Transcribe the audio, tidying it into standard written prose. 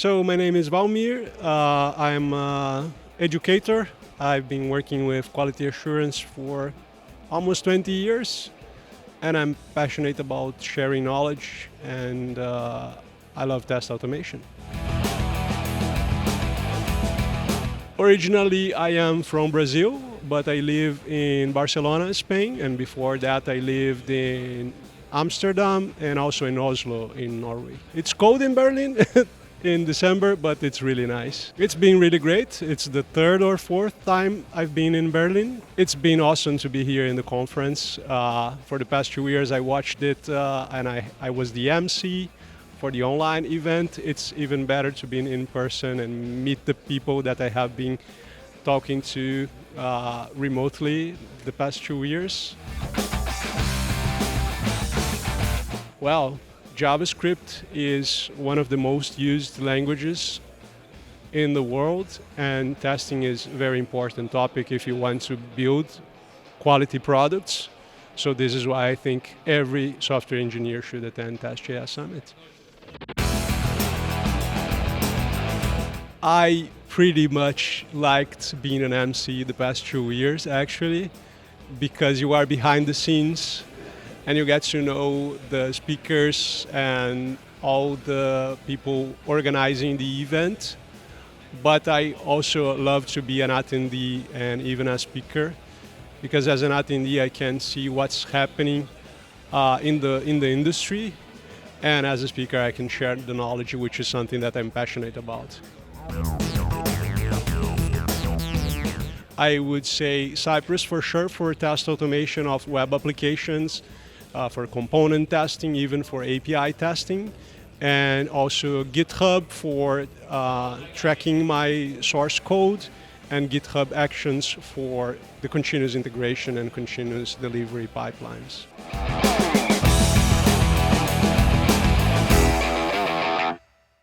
So my name is Walmyr. I'm an educator. I've been working with quality assurance for almost 20 years, and I'm passionate about sharing knowledge, and I love test automation. Originally, I am from Brazil, but I live in Barcelona, Spain, and before that I lived in Amsterdam and also in Oslo in Norway. It's cold in Berlin in December, but it's really nice. It's been really great. It's the third or fourth time I've been in Berlin. It's been awesome to be here in the conference. For the past 2 years I watched it and I was the MC for the online event. It's even better to be in person and meet the people that I have been talking to remotely the past 2 years. Well, JavaScript is one of the most used languages in the world, and testing is a very important topic if you want to build quality products. So this is why I think every software engineer should attend TestJS Summit. I pretty much liked being an MC the past 2 years, actually, because you are behind the scenes and you get to know the speakers and all the people organizing the event. But I also love to be an attendee and even a speaker, because as an attendee I can see what's happening in the industry, and as a speaker I can share the knowledge, which is something that I'm passionate about. I would say Cypress for sure for test automation of web applications, for component testing, even for API testing, and also GitHub for tracking my source code, and GitHub Actions for the continuous integration and continuous delivery pipelines.